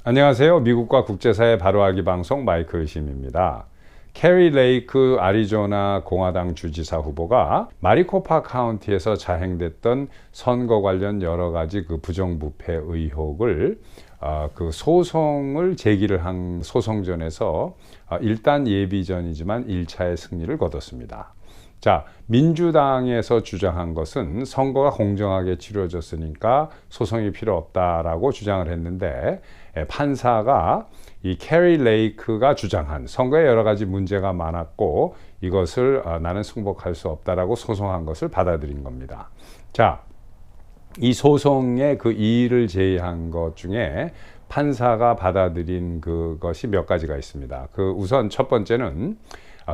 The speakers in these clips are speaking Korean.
안녕하세요. 미국과 국제사회 바로알기 방송 마이클 의심입니다. 캐리 레이크 아리조나 공화당 주지사 후보가 마리코파 카운티에서 자행됐던 선거 관련 여러 가지 그 부정부패 의혹을 그 소송을 제기를 한 소송전에서 일단 예비전이지만 1차의 승리를 거뒀습니다. 자, 민주당에서 주장한 것은 선거가 공정하게 치러졌으니까 소송이 필요 없다라고 주장을 했는데, 판사가 이 캐리 레이크가 주장한 선거에 여러 가지 문제가 많았고 이것을 나는 승복할 수 없다라고 소송한 것을 받아들인 겁니다. 자, 이 소송의 그 이의를 제기한 것 중에 판사가 받아들인 그것이 몇 가지가 있습니다. 우선 첫 번째는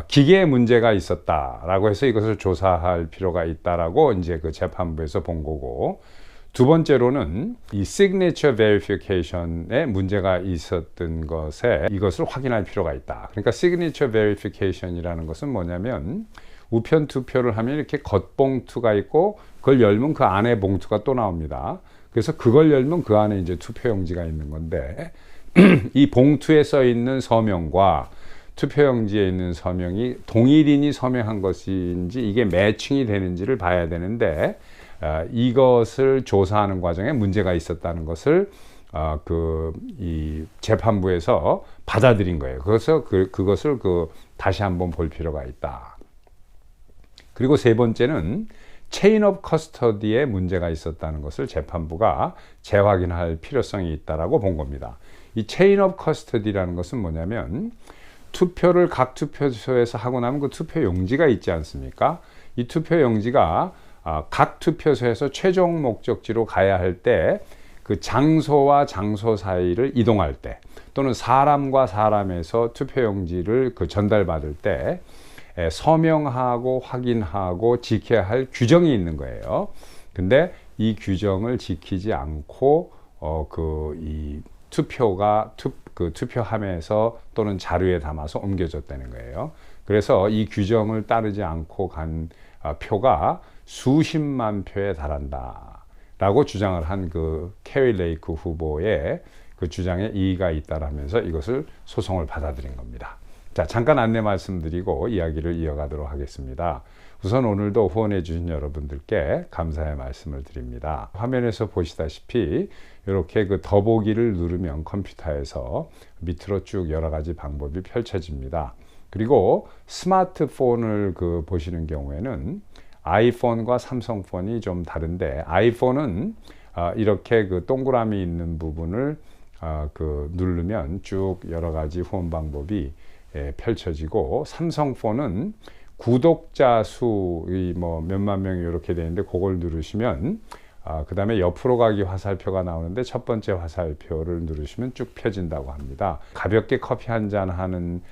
기계에 문제가 있었다라고 해서 이것을 조사할 필요가 있다라고 이제 그 재판부에서 본 거고, 두 번째로는 이 signature verification에 문제가 있었던 것에 이것을 확인할 필요가 있다. 그러니까 signature verification이라는 것은 뭐냐면 우편 투표를 하면 이렇게 겉봉투가 있고 그걸 열면 그 안에 봉투가 또 나옵니다. 그래서 그걸 열면 그 안에 이제 투표용지가 있는 건데 이 봉투에 써 있는 서명과 투표용지에 있는 서명이 동일인이 서명한 것인지 이게 매칭이 되는지를 봐야 되는데, 이것을 조사하는 과정에 문제가 있었다는 것을 이 재판부에서 받아들인 거예요. 그래서 그것을 다시 한번 볼 필요가 있다. 그리고 세 번째는 체인 오브 커스터디에 문제가 있었다는 것을 재판부가 재확인할 필요성이 있다라고 본 겁니다. 이 체인 오브 커스터디라는 것은 뭐냐면 투표를 각 투표소에서 하고 나면 그 투표 용지가 있지 않습니까? 이 투표 용지가 각 투표소에서 최종 목적지로 가야 할 때 그 장소와 장소 사이를 이동할 때, 또는 사람과 사람에서 투표 용지를 전달받을 때 서명하고 확인하고 지켜야 할 규정이 있는 거예요. 근데 이 규정을 지키지 않고 이 투표함에서 또는 자료에 담아서 옮겨졌다는 거예요. 그래서 이 규정을 따르지 않고 간 표가 수십만 표에 달한다 라고 주장을 한 그 캐리 레이크 후보의 그 주장에 이의가 있다라면서 이것을 소송을 받아들인 겁니다. 자, 잠깐 안내 말씀드리고 이야기를 이어가도록 하겠습니다. 우선 오늘도 후원해 주신 여러분들께 감사의 말씀을 드립니다. 화면에서 보시다시피 이렇게 그 더보기를 누르면 컴퓨터에서 밑으로 쭉 여러 가지 방법이 펼쳐집니다. 그리고 스마트폰을 보시는 경우에는 아이폰과 삼성폰이 좀 다른데, 아이폰은 이렇게 동그라미 있는 부분을 누르면 쭉 여러 가지 후원 방법이 펼쳐지고, 삼성폰은 구독자 수의 몇만 명이 이렇게 되는데 그걸 누르시면 그 다음에 옆으로 가기 화살표가 나오는데 첫 번째 화살표를 누르시면 쭉 펴진다고 합니다. 가볍게 커피 한 잔 하는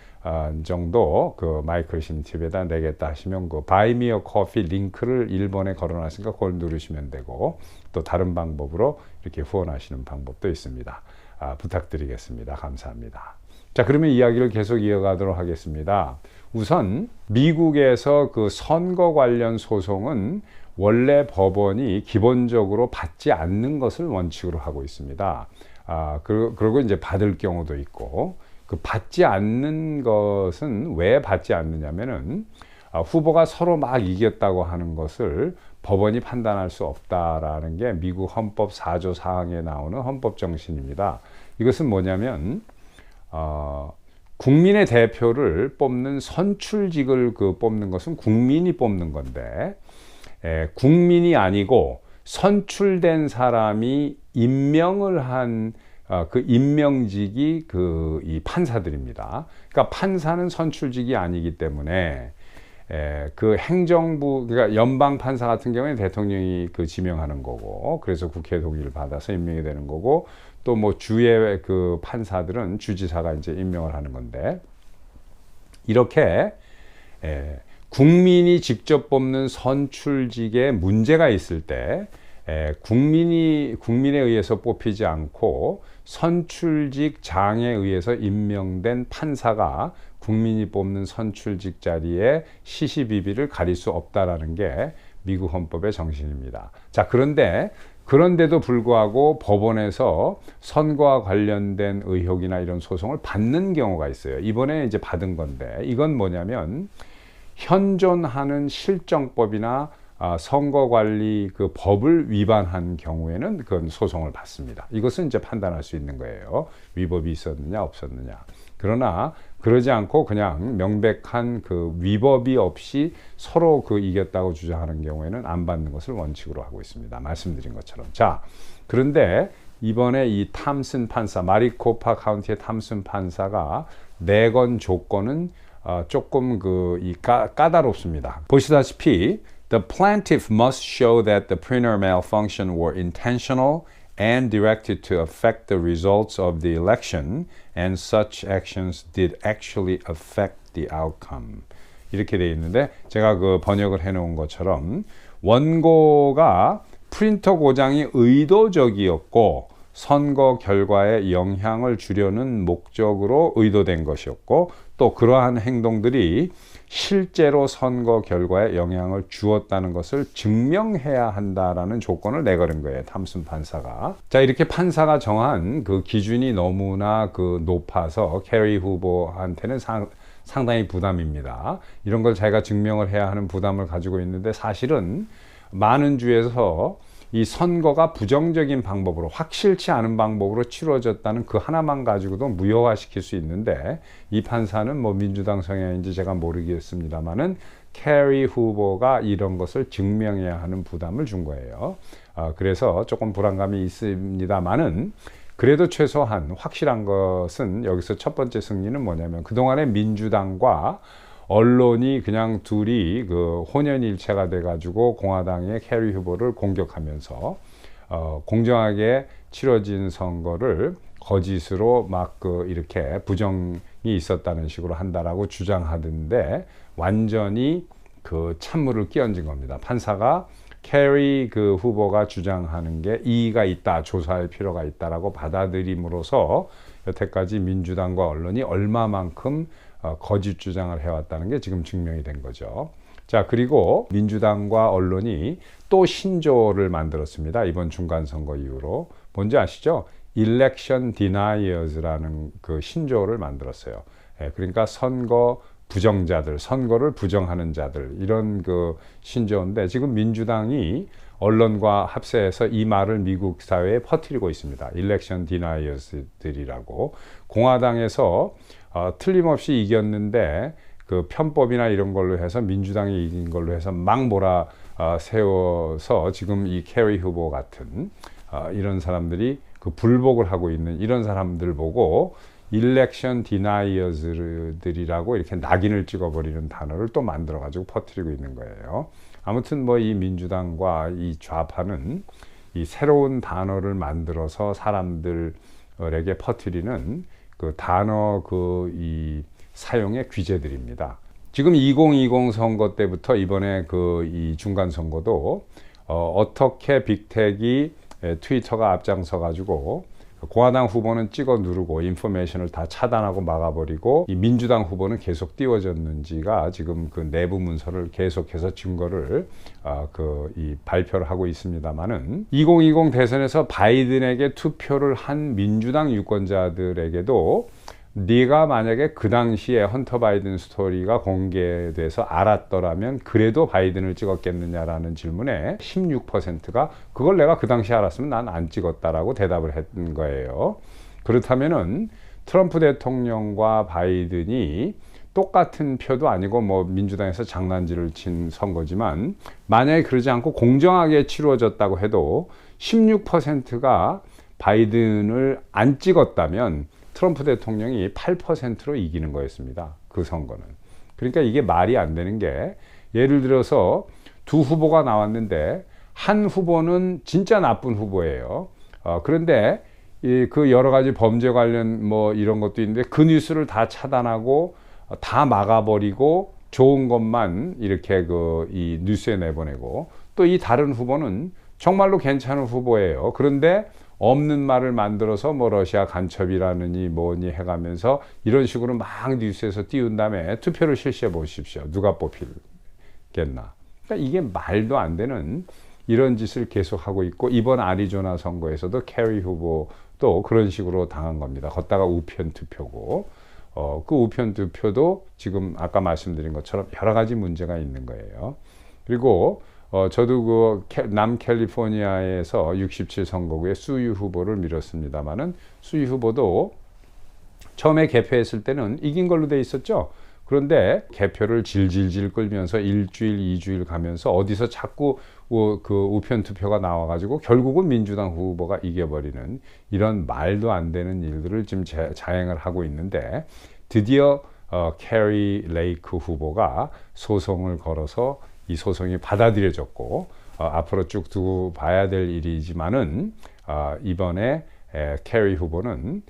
정도 마이클 심팁에다 내겠다 하시면 바이 미 어 커피 링크를 1번에 걸어놨으니까 그걸 누르시면 되고, 또 다른 방법으로 이렇게 후원하시는 방법도 있습니다. 부탁드리겠습니다. 감사합니다. 자, 그러면 이야기를 계속 이어가도록 하겠습니다. 우선 미국에서 선거 관련 소송은 원래 법원이 기본적으로 받지 않는 것을 원칙으로 하고 있습니다. 그리고 이제 받을 경우도 있고, 받지 않는 것은 왜 받지 않느냐면은 후보가 서로 막 이겼다고 하는 것을 법원이 판단할 수 없다라는 게 미국 헌법 4조 4항에 나오는 헌법 정신입니다. 이것은 뭐냐면 국민의 대표를 뽑는 선출직을 뽑는 것은 국민이 뽑는 건데, 국민이 아니고 선출된 사람이 임명을 한 그 임명직이 이 판사들입니다. 그러니까 판사는 선출직이 아니기 때문에 행정부, 그러니까 연방 판사 같은 경우에 대통령이 지명하는 거고, 그래서 국회 동의를 받아서 임명이 되는 거고, 또 주의 판사들은 주지사가 이제 임명을 하는 건데, 이렇게 국민이 직접 뽑는 선출직에 문제가 있을 때 국민에 의해서 뽑히지 않고 선출직 장에 의해서 임명된 판사가 국민이 뽑는 선출직 자리에 시시비비를 가릴 수 없다라는 게 미국 헌법의 정신입니다. 자, 그런데 그런데도 불구하고 법원에서 선거와 관련된 의혹이나 이런 소송을 받는 경우가 있어요. 이번에 이제 받은 건데, 이건 뭐냐면 현존하는 실정법이나 선거관리 그 법을 위반한 경우에는 그건 소송을 받습니다. 이것은 이제 판단할 수 있는 거예요. 위법이 있었느냐 없었느냐. 그러나 그러지 않고 그냥 명백한 그 위법이 없이 서로 그 이겼다고 주장하는 경우에는 안 받는 것을 원칙으로 하고 있습니다. 말씀드린 것처럼. 자, 그런데 이번에 이 탐슨 판사, 마리코파 카운티의 탐슨 판사가 내건 조건은 조금 까다롭습니다. 보시다시피 The plaintiff must show that the printer malfunction were intentional and directed to affect the results of the election, and such actions did actually affect the outcome. 이렇게 되어 있는데, 제가 그 번역을 해놓은 것처럼 원고가 프린터 고장이 의도적이었고 선거 결과에 영향을 주려는 목적으로 의도된 것이었고, 또 그러한 행동들이 실제로 선거 결과에 영향을 주었다는 것을 증명해야 한다라는 조건을 내걸은 거예요, 탐슨 판사가. 자, 이렇게 판사가 정한 그 기준이 너무나 그 높아서 캐리 후보한테는 상당히 부담입니다. 이런 걸 자기가 증명을 해야 하는 부담을 가지고 있는데, 사실은 많은 주에서 이 선거가 부정적인 방법으로, 확실치 않은 방법으로 치러졌다는 그 하나만 가지고도 무효화시킬 수 있는데, 이 판사는 뭐 민주당 성향인지 제가 모르겠습니다만은 캐리 후보가 이런 것을 증명해야 하는 부담을 준 거예요. 그래서 조금 불안감이 있습니다만은, 그래도 최소한 확실한 것은, 여기서 첫 번째 승리는 뭐냐면 그동안에 민주당과 언론이 그냥 둘이 그 혼연일체가 돼가지고 공화당의 캐리 후보를 공격하면서 공정하게 치러진 선거를 거짓으로 막 이렇게 부정이 있었다는 식으로 한다라고 주장하던데, 완전히 그 찬물을 끼얹은 겁니다. 판사가 캐리 그 후보가 주장하는 게 이의가 있다, 조사할 필요가 있다라고 받아들임으로써 여태까지 민주당과 언론이 얼마만큼 거짓 주장을 해왔다는 게 지금 증명이 된 거죠. 자, 그리고 민주당과 언론이 또 신조어를 만들었습니다. 이번 중간선거 이후로. 뭔지 아시죠? Election Deniers라는 그 신조어를 만들었어요. 그러니까 선거 부정자들, 선거를 부정하는 자들, 이런 그 신조어인데, 지금 민주당이 언론과 합세해서 이 말을 미국 사회에 퍼뜨리고 있습니다. Election Deniers들이라고. 공화당에서 틀림없이 이겼는데 그 편법이나 이런 걸로 해서 민주당이 이긴 걸로 해서 막 세워서 지금 이 캐리 후보 같은 이런 사람들이 그 불복을 하고 있는 이런 사람들 보고 Election Deniers들이라고 이렇게 낙인을 찍어버리는 단어를 또 만들어가지고 퍼뜨리고 있는 거예요. 아무튼 뭐 이 민주당과 이 좌파는 이 새로운 단어를 만들어서 사람들에게 퍼뜨리는 그 단어 이 사용의 규제들입니다. 지금 2020 선거 때부터 이번에 그 이 중간 선거도 어떻게 빅텍이 트위터가 앞장서 가지고 공화당 후보는 찍어 누르고 인포메이션을 다 차단하고 막아버리고 이 민주당 후보는 계속 띄워졌는지가 지금 그 내부 문서를 계속해서 증거를 발표를 하고 있습니다만은, 2020 대선에서 바이든에게 투표를 한 민주당 유권자들에게도 네가 만약에 그 당시에 헌터 바이든 스토리가 공개돼서 알았더라면 그래도 바이든을 찍었겠느냐라는 질문에 16%가 그걸 내가 그 당시에 알았으면 난 안 찍었다라고 대답을 했던 거예요. 그렇다면은 트럼프 대통령과 바이든이 똑같은 표도 아니고 뭐 민주당에서 장난질을 친 선거지만, 만약에 그러지 않고 공정하게 치루어졌다고 해도 16%가 바이든을 안 찍었다면 트럼프 대통령이 8%로 이기는 거였습니다. 그 선거는. 그러니까 이게 말이 안 되는 게, 예를 들어서 두 후보가 나왔는데 한 후보는 진짜 나쁜 후보예요. 그런데 그 여러 가지 범죄 관련 뭐 이런 것도 있는데 그 뉴스를 다 차단하고 다 막아버리고 좋은 것만 이렇게 이 뉴스에 내보내고, 또 이 다른 후보는 정말로 괜찮은 후보예요. 그런데 없는 말을 만들어서 뭐 러시아 간첩이라느니 뭐니 해가면서 이런 식으로 막 뉴스에서 띄운 다음에 투표를 실시해 보십시오. 누가 뽑히겠나. 그러니까 이게 말도 안 되는 이런 짓을 계속하고 있고 이번 아리조나 선거에서도 캐리 후보도 그런 식으로 당한 겁니다. 걷다가 우편 투표고 그 우편 투표도 지금 아까 말씀드린 것처럼 여러 가지 문제가 있는 거예요. 그리고 저도 그 남캘리포니아에서 67 선거구에 수유 후보를 밀었습니다만은 수유 후보도 처음에 개표했을 때는 이긴 걸로 돼 있었죠. 그런데 개표를 질질질 끌면서 일주일, 2주일 가면서 어디서 자꾸 그 우편 투표가 나와가지고 결국은 민주당 후보가 이겨버리는 이런 말도 안 되는 일들을 지금 자행을 하고 있는데 드디어 캐리 레이크 후보가 소송을 걸어서 이 소송이 받아들여졌고 앞으로 쭉 두고 봐야 될 일이지만은 이번에 캐리 후보는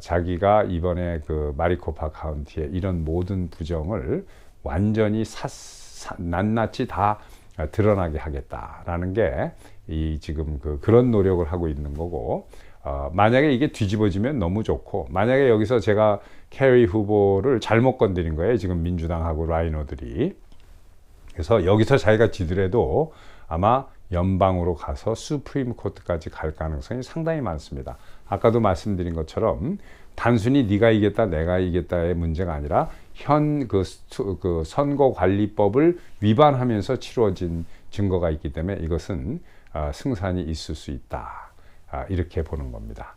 자기가 이번에 그 마리코파 카운티의 이런 모든 부정을 완전히 낱낱이 다 드러나게 하겠다라는 게 이 지금 그런 노력을 하고 있는 거고 만약에 이게 뒤집어지면 너무 좋고 만약에 여기서 제가 캐리 후보를 잘못 건드린 거예요. 지금 민주당하고 라이노들이. 그래서 여기서 자기가 지더라도 아마 연방으로 가서 수프림 코트까지 갈 가능성이 상당히 많습니다. 아까도 말씀드린 것처럼 단순히 네가 이겼다 내가 이겼다의 문제가 아니라 현 그 선거관리법을 위반하면서 치루어진 증거가 있기 때문에 이것은 승산이 있을 수 있다. 이렇게 보는 겁니다.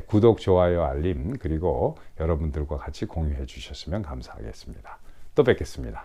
구독, 좋아요, 알림 그리고 여러분들과 같이 공유해 주셨으면 감사하겠습니다. 또 뵙겠습니다.